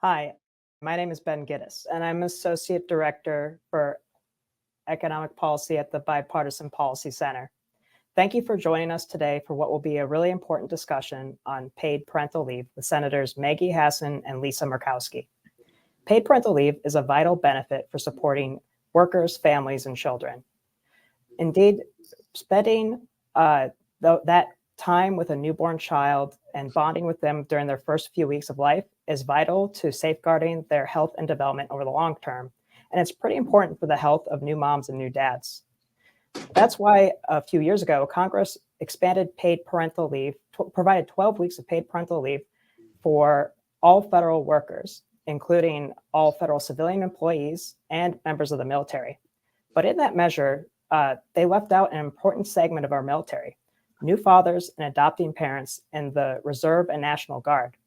Hi, my name is Ben Giddis, and I'm Associate Director for Economic Policy at the Bipartisan Policy Center. Thank you for joining us today for what will be a really important discussion on paid parental leave with Senators Maggie Hassan and Lisa Murkowski. Paid parental leave is a vital benefit for supporting workers, families, and children. Indeed, spending that time with a newborn child and bonding with them during their first few weeks of life is vital to safeguarding their health and development over the long term. And it's pretty important for the health of new moms and new dads. That's why a few years ago, Congress expanded paid parental leave, provided 12 weeks of paid parental leave for all federal workers, including all federal civilian employees and members of the military. But in that measure, they left out an important segment of our military, new fathers and adopting parents in the Reserve and National Guard.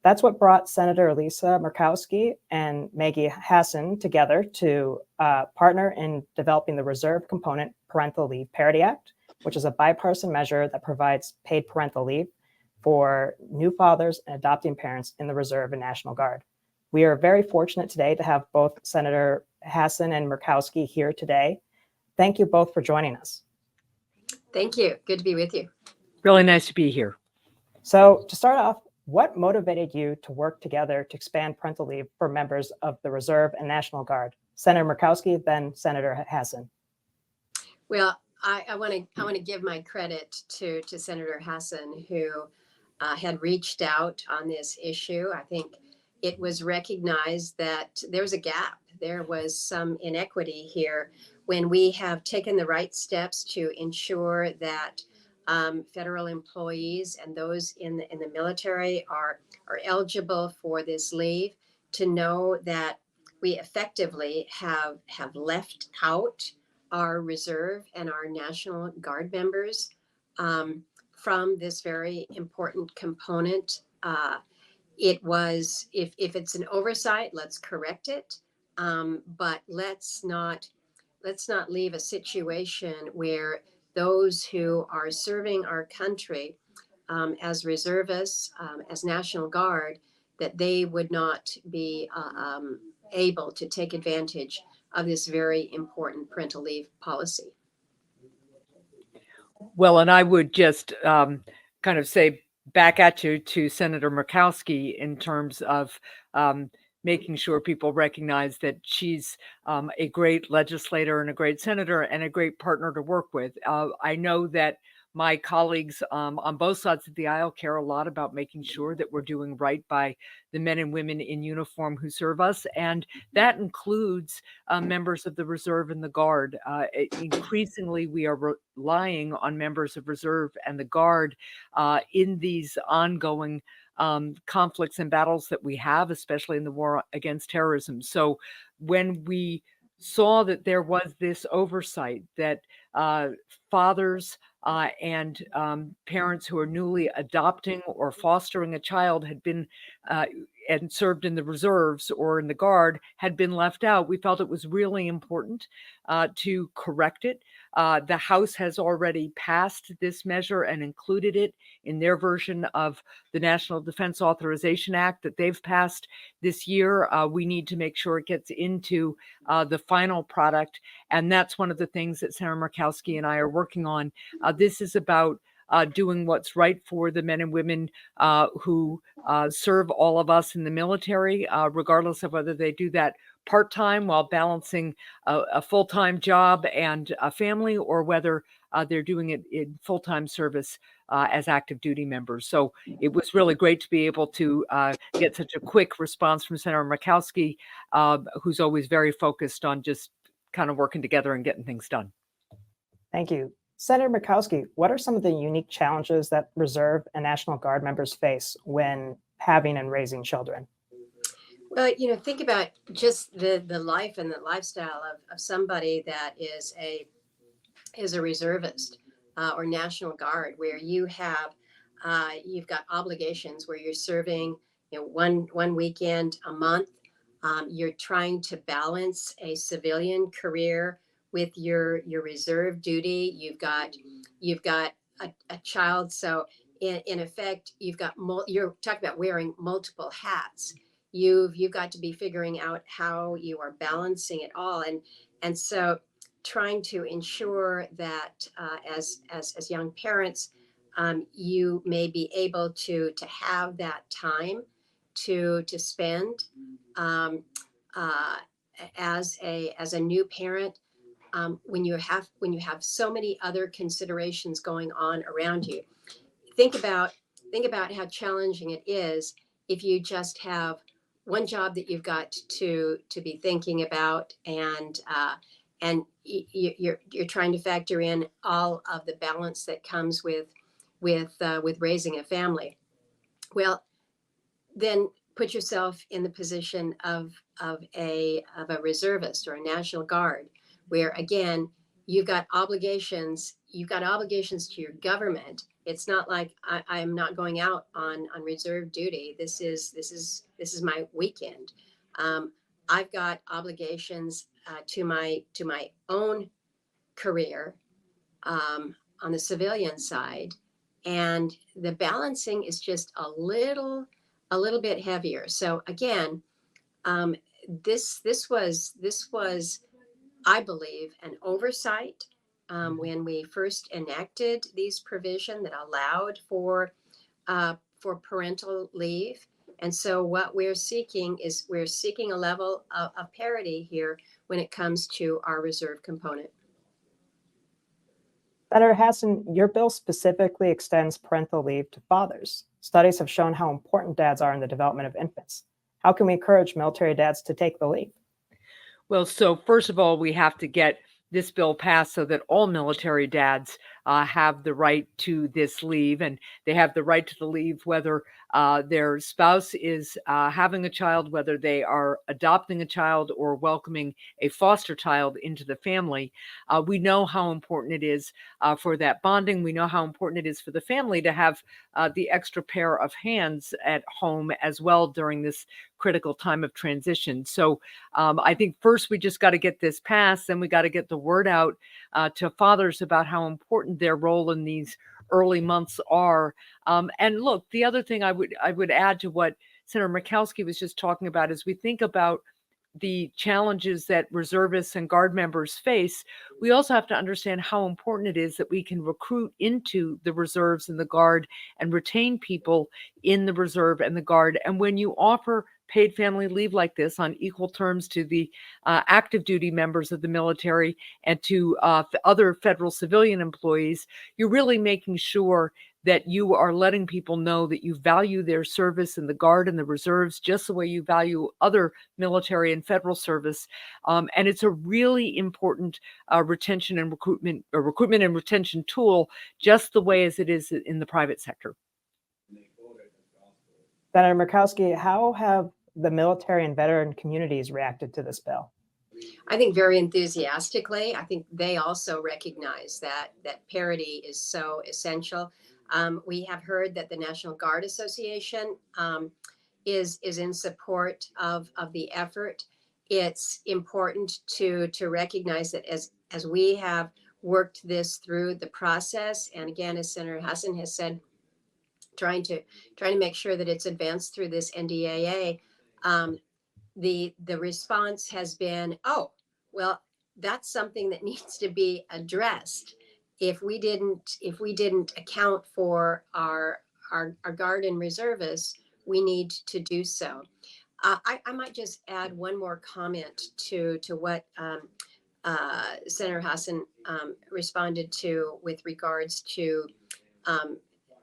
That's what brought Senator Lisa Murkowski and Maggie Hassan together to partner in developing the Reserve Component Parental Leave Parity Act, which is a bipartisan measure that provides paid parental leave for new fathers and adopting parents in the Reserve and National Guard. We are very fortunate today to have both Senator Hassan and Murkowski here today. Thank you both for joining us. Thank you. Good to be with you. Really nice to be here. So to start off, what motivated you to work together to expand parental leave for members of the Reserve and National Guard? Senator Murkowski, then Senator Hassan. Well, I want to give my credit to Senator Hassan, who had reached out on this issue. I think it was recognized that there was a gap. There was some inequity here when we have taken the right steps to ensure that federal employees and those in the military are eligible for this leave, to know that we effectively have left out our reserve and our National Guard members from this very important component. It was, if it's an oversight, let's correct it, but let's not leave a situation where those who are serving our country as reservists, as National Guard, that they would not be able to take advantage of this very important parental leave policy. Well, and I would just kind of say back at you to Senator Murkowski in terms of making sure people recognize that she's a great legislator and a great senator and a great partner to work with. I know that my colleagues on both sides of the aisle care a lot about making sure that we're doing right by the men and women in uniform who serve us. And that includes members of the Reserve and the Guard. Increasingly, we are relying on members of Reserve and the Guard in these ongoing conflicts and battles that we have, especially in the war against terrorism. So when we saw that there was this oversight that fathers and parents who are newly adopting or fostering a child had been and served in the reserves or in the Guard had been left out, we felt it was really important to correct it. The House has already passed this measure and included it in their version of the National Defense Authorization Act that they've passed this year. We need to make sure it gets into the final product. And that's one of the things that Senator Murkowski and I are working on. This is about doing what's right for the men and women who serve all of us in the military, regardless of whether they do that part-time while balancing a full-time job and a family, or whether they're doing it in full-time service as active duty members. So it was really great to be able to get such a quick response from Senator Murkowski, who's always very focused on just kind of working together and getting things done. Thank you. Senator Murkowski, what are some of the unique challenges that Reserve and National Guard members face when having and raising children? Well, think about just the life and the lifestyle of somebody that is a reservist or National Guard, where you've got obligations where you're serving one weekend a month. You're trying to balance a civilian career with your reserve duty. You've got a child, so in effect, you're talking about wearing multiple hats. you've got to be figuring out how you are balancing it all. And so trying to ensure that as young parents, you may be able to have that time to spend um, uh, as a new parent, when you have so many other considerations going on around you. Think about how challenging it is if you just have one job that you've got to be thinking about, and you're trying to factor in all of the balance that comes with raising a family. Well, then put yourself in the position of a reservist or a National Guard, where again you've got obligations to your government. It's not like I am not going out on reserve duty. This is my weekend. I've got obligations to my own career, on the civilian side, and the balancing is just a little bit heavier. So again, this was, I believe, an oversight when we first enacted these provision that allowed for parental leave. And so what we're seeking is a level of parity here when it comes to our reserve component. Senator Hassan, your bill specifically extends parental leave to fathers. Studies have shown how important dads are in the development of infants. How can we encourage military dads to take the leave? Well, so first of all, we have to get this bill passed so that all military dads have the right to this leave, and they have the right to the leave whether their spouse is having a child, whether they are adopting a child or welcoming a foster child into the family. We know how important it is for that bonding. We know how important it is for the family to have the extra pair of hands at home as well during this critical time of transition. So I think first we just got to get this passed, then we got to get the word out to fathers about how important their role in these early months are. And look, the other thing I would add to what Senator Murkowski was just talking about is we think about the challenges that reservists and Guard members face, we also have to understand how important it is that we can recruit into the reserves and the Guard and retain people in the reserve and the Guard. And when you offer paid family leave like this on equal terms to the active duty members of the military and to other federal civilian employees, you're really making sure that you are letting people know that you value their service in the Guard and the reserves just the way you value other military and federal service. And it's a really important retention and recruitment and retention tool, just the way as it is in the private sector. Senator Murkowski, how have the military and veteran communities reacted to this bill? I think very enthusiastically. I think they also recognize that parity is so essential. We have heard that the National Guard Association is in support of the effort. It's important to recognize that as we have worked this through the process, and again, as Senator Hassan has said, trying to make sure that it's advanced through this NDAA, the response has been, oh, well, that's something that needs to be addressed. If we didn't account for our Guard and reservists, we need to do so. I might just add one more comment to what Senator Hassan responded to with regards to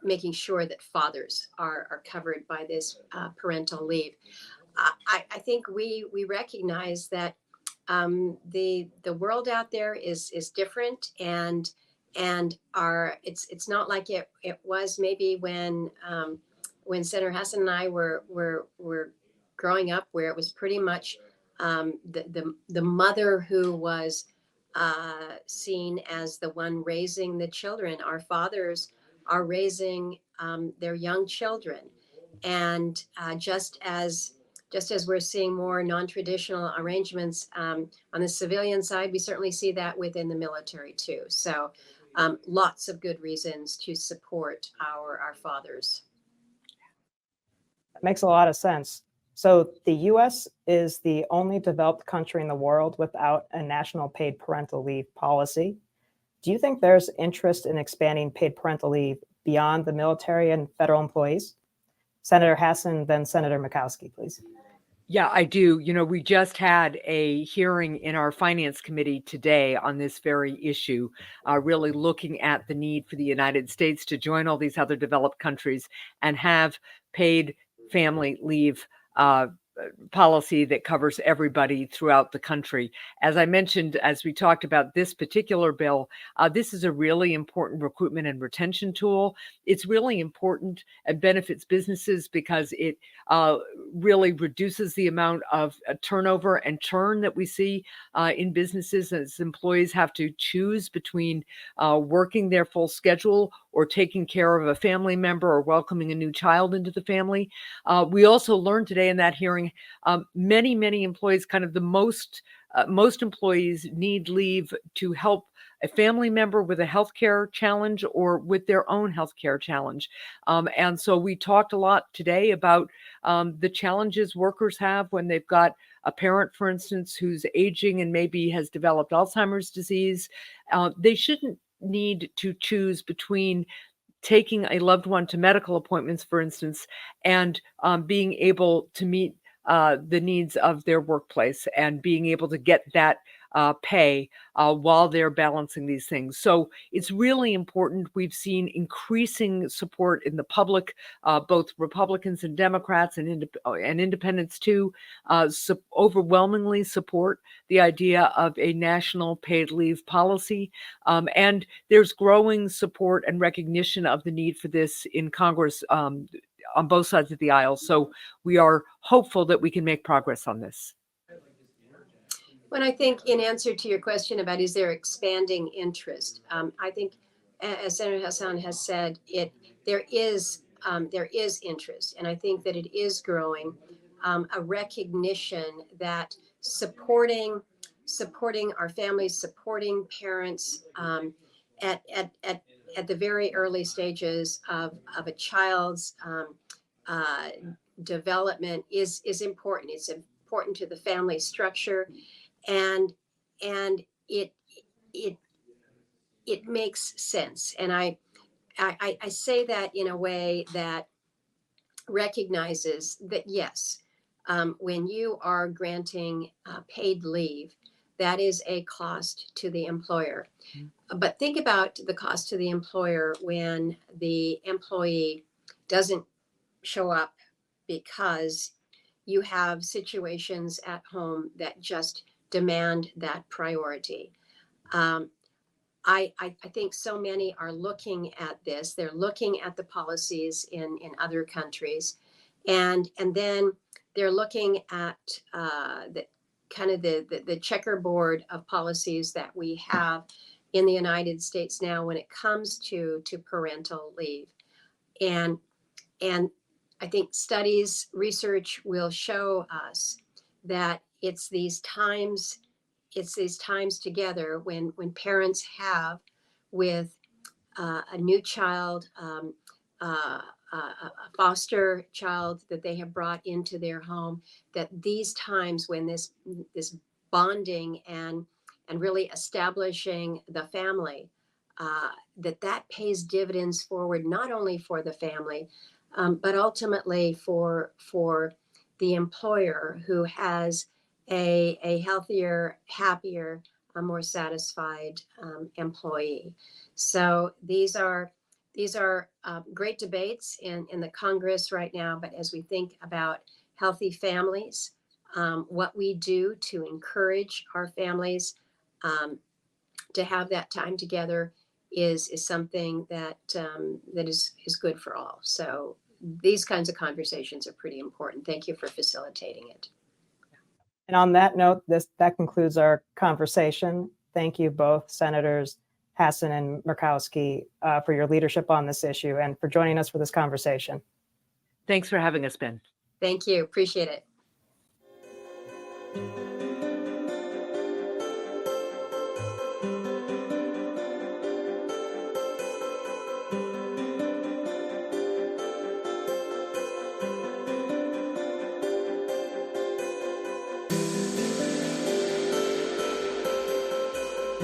making sure that fathers are covered by this parental leave. I think we recognize that the world out there is different, and it's not like it was maybe when Senator Hassan and I were growing up, where it was pretty much the mother who was seen as the one raising the children. Our fathers are raising their young children, and just as we're seeing more non-traditional arrangements on the civilian side, we certainly see that within the military too. So lots of good reasons to support our fathers. That makes a lot of sense. So the US is the only developed country in the world without a national paid parental leave policy. Do you think there's interest in expanding paid parental leave beyond the military and federal employees? Senator Hassan, then Senator Murkowski, please. Yeah, I do. We just had a hearing in our finance committee today on this very issue, really looking at the need for the United States to join all these other developed countries and have paid family leave policy that covers everybody throughout the country. As I mentioned, as we talked about this particular bill, this is a really important recruitment and retention tool. It's really important and benefits businesses because it really reduces the amount of turnover and churn that we see in businesses as employees have to choose between working their full schedule or taking care of a family member or welcoming a new child into the family. We also learned today in that hearing, many employees, kind of the most employees need leave to help a family member with a healthcare challenge or with their own healthcare challenge. And so we talked a lot today about the challenges workers have when they've got a parent, for instance, who's aging and maybe has developed Alzheimer's disease. They shouldn't need to choose between taking a loved one to medical appointments, for instance, and being able to meet the needs of their workplace and being able to get that pay while they're balancing these things. So it's really important. We've seen increasing support in the public, both Republicans and Democrats and independents too, overwhelmingly support the idea of a national paid leave policy. And there's growing support and recognition of the need for this in Congress on both sides of the aisle. So we are hopeful that we can make progress on this. When I think in answer to your question about is there expanding interest, I think, as Senator Hassan has said, there is interest, and I think that it is growing, a recognition that supporting our families, supporting parents at the very early stages of a child's development is important. It's important to the family structure, and it makes sense. And I say that in a way that recognizes that yes, when you are granting paid leave, that is a cost to the employer. But think about the cost to the employer when the employee doesn't show up because you have situations at home that just demand that priority. I think so many are looking at this. They're looking at the policies in other countries, and then they're looking at the checkerboard of policies that we have in the United States now when it comes to parental leave, and I think studies, research will show us that it's these times together when parents have with a new child, a foster child that they have brought into their home, that these times when this bonding and really establishing the family, that pays dividends forward, not only for the family, but ultimately for the employer, who has a healthier, happier, a more satisfied employee. So these are great debates in the Congress right now. But as we think about healthy families, what we do to encourage our families to have that time together is something that is good for all. So these kinds of conversations are pretty important. Thank you for facilitating it. And on that note, that concludes our conversation. Thank you both, Senators Hassan and Murkowski, for your leadership on this issue and for joining us for this conversation. Thanks for having us, Ben. Thank you. Appreciate it.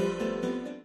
you.